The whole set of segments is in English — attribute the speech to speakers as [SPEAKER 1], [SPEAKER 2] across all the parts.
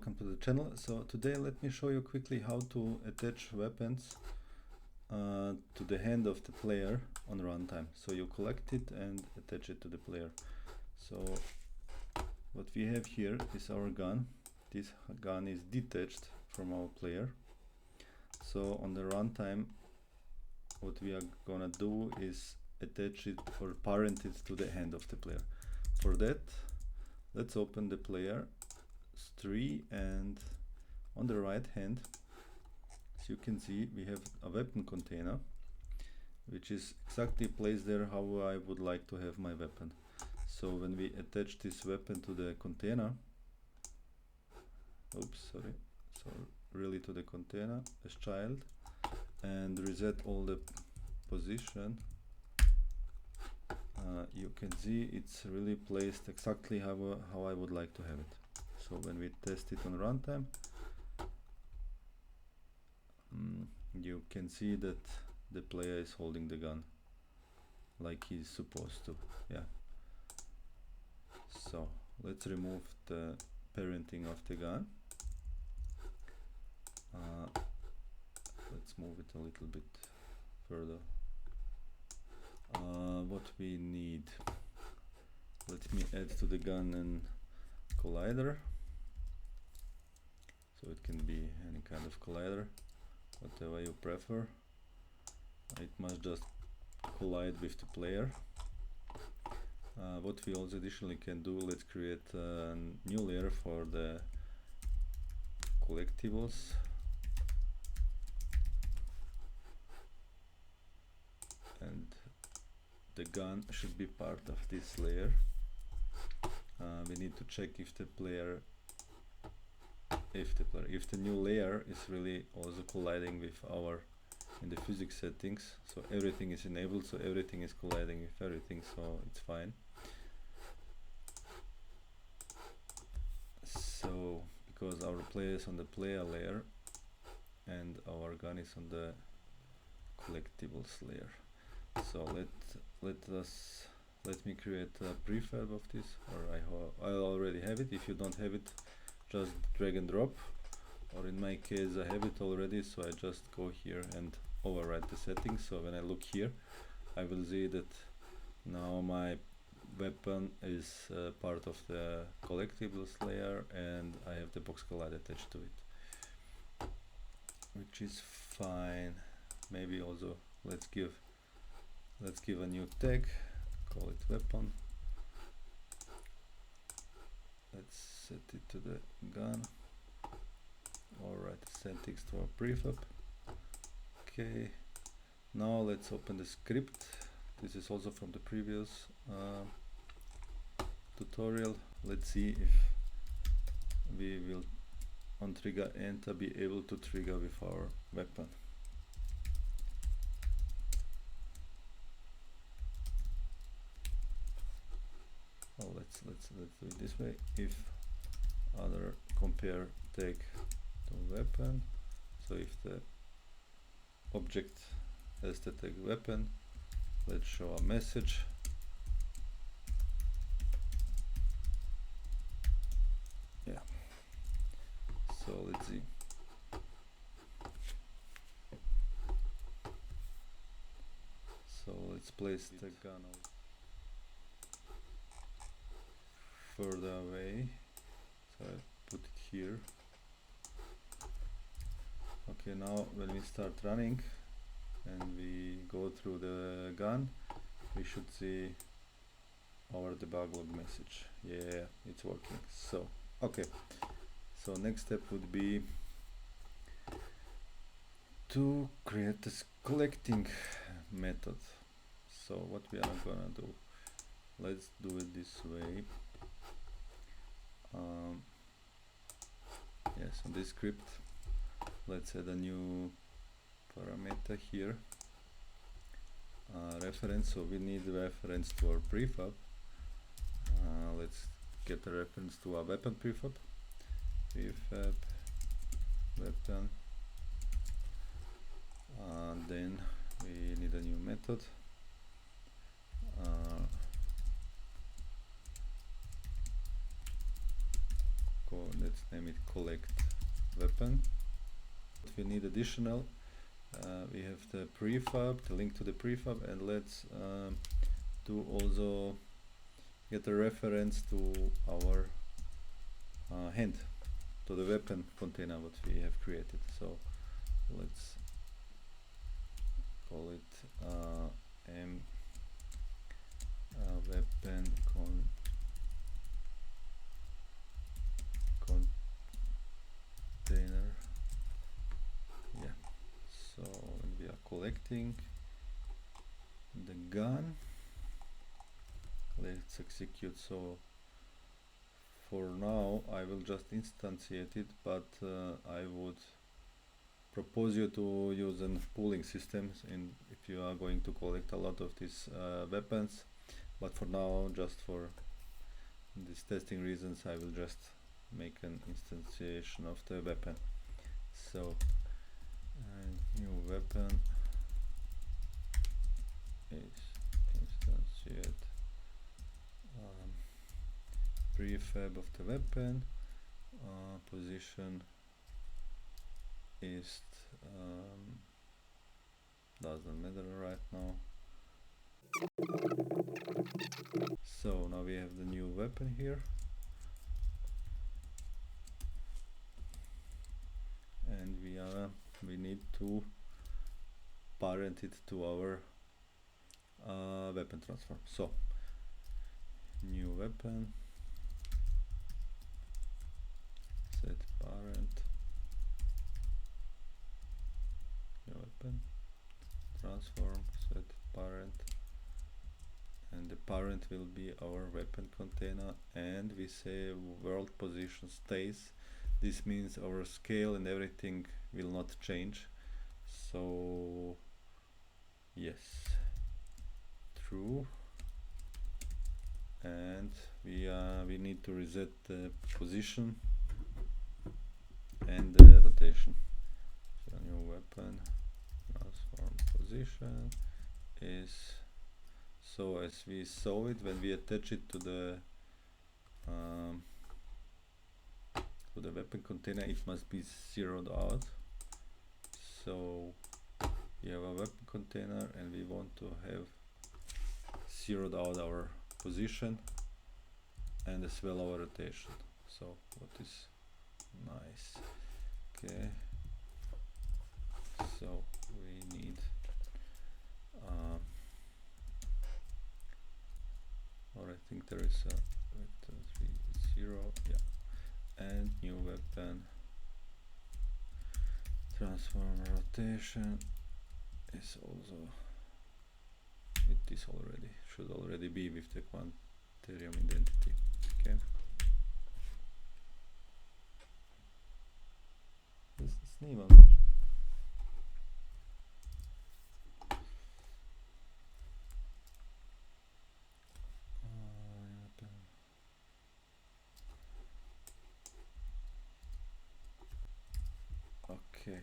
[SPEAKER 1] welcome to the channel. So today let me show you quickly how to attach weapons to the hand of the player on runtime. So you collect it and attach it to the player. So what we have here is our gun. This gun is detached from our player. So on the runtime, what we are gonna do is attach it or parent it to the hand of the player. For that, let's open the player 3, and on the right hand, as you can see, we have a weapon container, which is exactly placed there how I would like to have my weapon. So when we attach this weapon to the container, really to the container as child, and reset all the position, you can see it's really placed exactly how I would like to have it. So when we test it on runtime, you can see that the player is holding the gun like he's supposed to. Yeah. So let's remove the parenting of the gun. Let's move it a little bit further. What we need, let me add to the gun an collider. So it can be any kind of collider, whatever you prefer. It must just collide with the player. What we also additionally can do, let's create a new layer for the collectibles. And the gun should be part of this layer. We need to check if the new layer is really also colliding with our in the physics settings. So everything is enabled, so everything is colliding with everything, so it's fine. So because our player is on the player layer and our gun is on the collectibles layer. So let me create a prefab of this, or I already have it. If you don't have it, just drag and drop, or in my case I have it already, so I just go here and override the settings. So when I look here, I will see that now my weapon is part of the collectibles layer, and I have the box collide attached to it, which is fine. Maybe also let's give a new tag, call it weapon. Let's set it to the gun. Alright, settings to our prefab. Okay, now let's open the script. This is also from the previous tutorial. Let's see if we will on trigger enter be able to trigger with our weapon. Oh, let's do it this way. If other compare tag to weapon, so if the object has the tag weapon, let's show a message. Yeah. So let's see. So let's place the gun further away, so I put it here. Okay, now when we start running and we go through the gun, we should see our debug log message. Yeah, it's working. So okay, so next step would be to create this collecting method. So what we are gonna do, let's do it this way. Yes, on this script, let's add a new parameter here, reference. So we need a reference to our prefab. Let's get a reference to our weapon prefab. Prefab weapon. Then we need a new method. Let's name it collect weapon. We need additional, we have the prefab, the link to the prefab, and let's do also get a reference to our hand, to the weapon container what we have created. So let's call it weapon container. Yeah. So when we are collecting the gun, let's execute. So for now I will just instantiate it, but I would propose you to use a pooling systems in if you are going to collect a lot of these weapons, but for now, just for these testing reasons, I will just make an instantiation of the weapon. So new weapon is instantiate prefab of the weapon, position is doesn't matter right now. So now we have the new weapon here, and we need to parent it to our weapon transform. So new weapon, set parent, new weapon, transform, set parent, and the parent will be our weapon container, and we say world position stays. This means our scale and everything will not change. So yes, true. And we need to reset the position and the rotation. So new weapon transform position is, so as we saw it, when we attach it to the weapon container, it must be zeroed out. So we have a weapon container and we want to have zeroed out our position and as well our rotation. So what is nice? Okay, so we need or I think there is a vector 3 0, yeah, and new weapon transform rotation is also, it is already, should already be with the quanterium identity. Okay, this is niemand. Okay,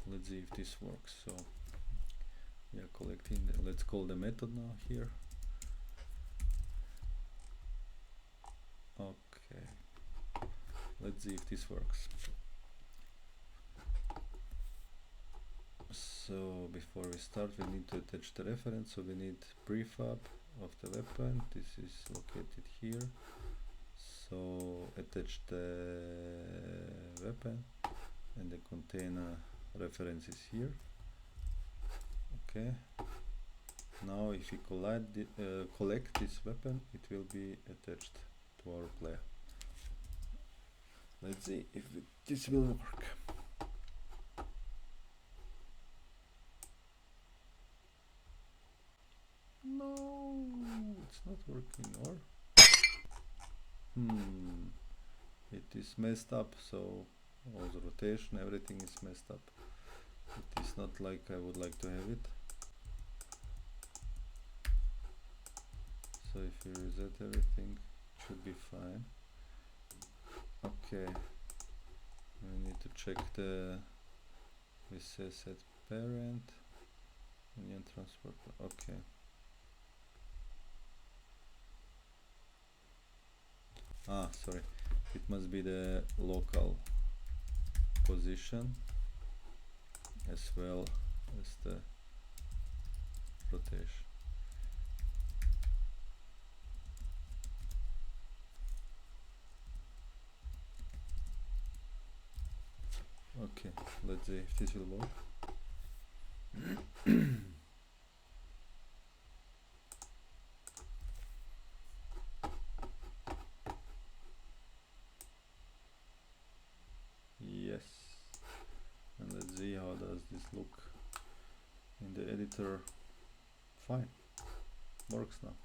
[SPEAKER 1] let's see if this works. So we are collecting the, let's call the method now here. Okay, let's see if this works. So before we start, we need to attach the reference. So we need prefab of the weapon. This is located here. So attach the weapon and the container reference is here. Okay. Now if we collect this weapon, it will be attached to our player. Let's see if this will work. No, it's not working, or it is messed up. So all the rotation, everything is messed up. It is not like I would like to have it. So if you reset everything, it should be fine. Okay, we need to check the, we say set parent union transport. Okay, sorry, it must be the local position as well as the rotation. Okay, let's see if this will work. Yes, and let's see how does this look in the editor. Fine, works now.